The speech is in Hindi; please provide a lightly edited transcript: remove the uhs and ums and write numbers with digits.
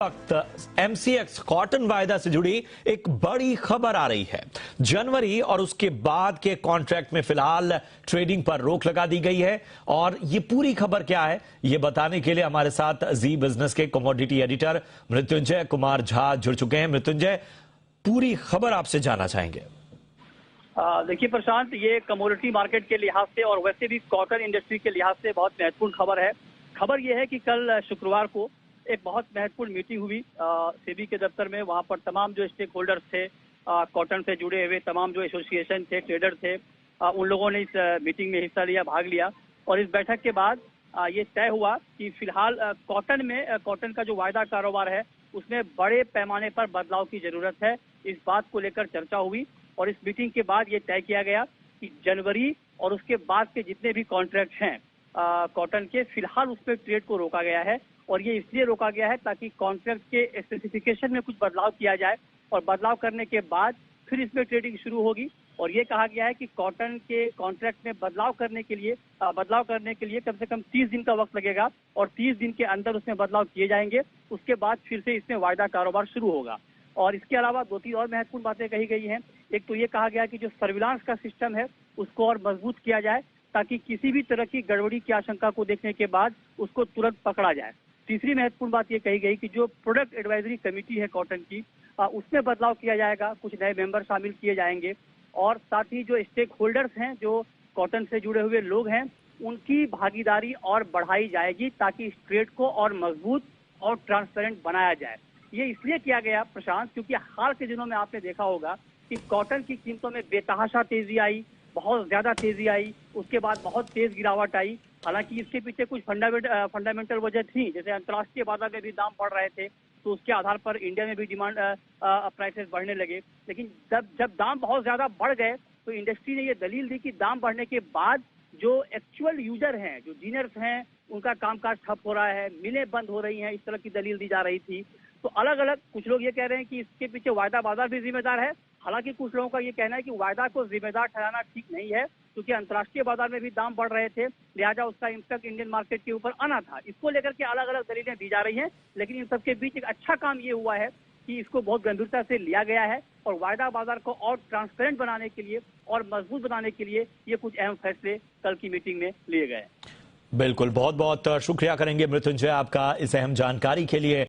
वक्त एमसीएक्स कॉटन वायदा से जुड़ी एक बड़ी खबर आ रही है। जनवरी और उसके बाद के कॉन्ट्रैक्ट में फिलहाल ट्रेडिंग पर रोक लगा दी गई है और ये पूरी खबर क्या है ये बताने के लिए हमारे साथ जी बिजनेस के कमोडिटी एडिटर मृत्युंजय कुमार झा जुड़ चुके हैं। मृत्युंजय, पूरी खबर आपसे जानना चाहेंगे। देखिए प्रशांत, ये कमोडिटी मार्केट के लिहाज से और वैसे भी कॉटन इंडस्ट्री के लिहाज से बहुत महत्वपूर्ण खबर है। खबर यह है कि कल शुक्रवार को एक बहुत महत्वपूर्ण मीटिंग हुई सेबी के दफ्तर में। वहां पर तमाम जो स्टेक होल्डर्स थे, कॉटन से जुड़े हुए तमाम जो एसोसिएशन थे, ट्रेडर थे, उन लोगों ने इस मीटिंग में हिस्सा लिया, भाग लिया। और इस बैठक के बाद ये तय हुआ कि फिलहाल कॉटन का जो वायदा कारोबार है उसमें बड़े पैमाने पर बदलाव की जरूरत है। इस बात को लेकर चर्चा हुई और इस मीटिंग के बाद ये तय किया गया कि जनवरी और उसके बाद के जितने भी कॉन्ट्रैक्ट हैं कॉटन के, फिलहाल उस पर ट्रेड को रोका गया है। और ये इसलिए रोका गया है ताकि कॉन्ट्रैक्ट के स्पेसिफिकेशन में कुछ बदलाव किया जाए और बदलाव करने के बाद फिर इसमें ट्रेडिंग शुरू होगी। और ये कहा गया है कि कॉटन के कॉन्ट्रैक्ट में बदलाव करने के लिए कम से कम 30 दिन का वक्त लगेगा और 30 दिन के अंदर उसमें बदलाव किए जाएंगे। उसके बाद फिर से इसमें वायदा कारोबार शुरू होगा। और इसके अलावा 2-3 और महत्वपूर्ण बातें कही गई हैं। एक तो ये कहा गया कि जो सर्विलांस का सिस्टम है उसको और मजबूत किया जाए ताकि किसी भी तरह की गड़बड़ी की आशंका को देखने के बाद उसको तुरंत पकड़ा जाए। तीसरी महत्वपूर्ण बात ये कही गई कि जो प्रोडक्ट एडवाइजरी कमेटी है कॉटन की, उसमें बदलाव किया जाएगा, कुछ नए मेंबर शामिल किए जाएंगे। और साथ ही जो स्टेक होल्डर्स हैं, जो कॉटन से जुड़े हुए लोग हैं, उनकी भागीदारी और बढ़ाई जाएगी ताकि इस ट्रेड को और मजबूत और ट्रांसपेरेंट बनाया जाए। ये इसलिए किया गया प्रशांत, क्योंकि हाल के दिनों में आपने देखा होगा कि कॉटन की कीमतों में बेतहाशा तेजी आई, बहुत ज्यादा तेजी आई, उसके बाद बहुत तेज गिरावट आई। हालांकि इसके पीछे कुछ फंडामेंटल वजह थी, जैसे अंतर्राष्ट्रीय बाजार में भी दाम बढ़ रहे थे तो उसके आधार पर इंडिया में भी डिमांड प्राइसेस बढ़ने लगे। लेकिन जब दाम बहुत ज्यादा बढ़ गए तो इंडस्ट्री ने ये दलील दी कि दाम बढ़ने के बाद जो एक्चुअल यूजर हैं, जो डीलर्स हैं, उनका कामकाज ठप हो रहा है, मिलें बंद हो रही हैं, इस तरह की दलील दी जा रही थी। तो अलग अलग कुछ लोग ये कह रहे हैं कि इसके पीछे वायदा बाजार भी जिम्मेदार है। हालांकि कुछ लोगों का ये कहना है कि वायदा को जिम्मेदार ठहराना ठीक नहीं है, क्योंकि अंतर्राष्ट्रीय बाजार में भी दाम बढ़ रहे थे, लिहाजा उसका इम्पैक्ट इंडियन मार्केट के ऊपर आना था। इसको लेकर के अलग अलग दलीलें दी जा रही हैं। लेकिन इन सबके बीच एक अच्छा काम ये हुआ है कि इसको बहुत गंभीरता से लिया गया है और वायदा बाजार को और ट्रांसपेरेंट बनाने के लिए और मजबूत बनाने के लिए ये कुछ अहम फैसले कल की मीटिंग में लिए गए। बिल्कुल, बहुत बहुत शुक्रिया करेंगे मृत्युंजय आपका इस अहम जानकारी के लिए।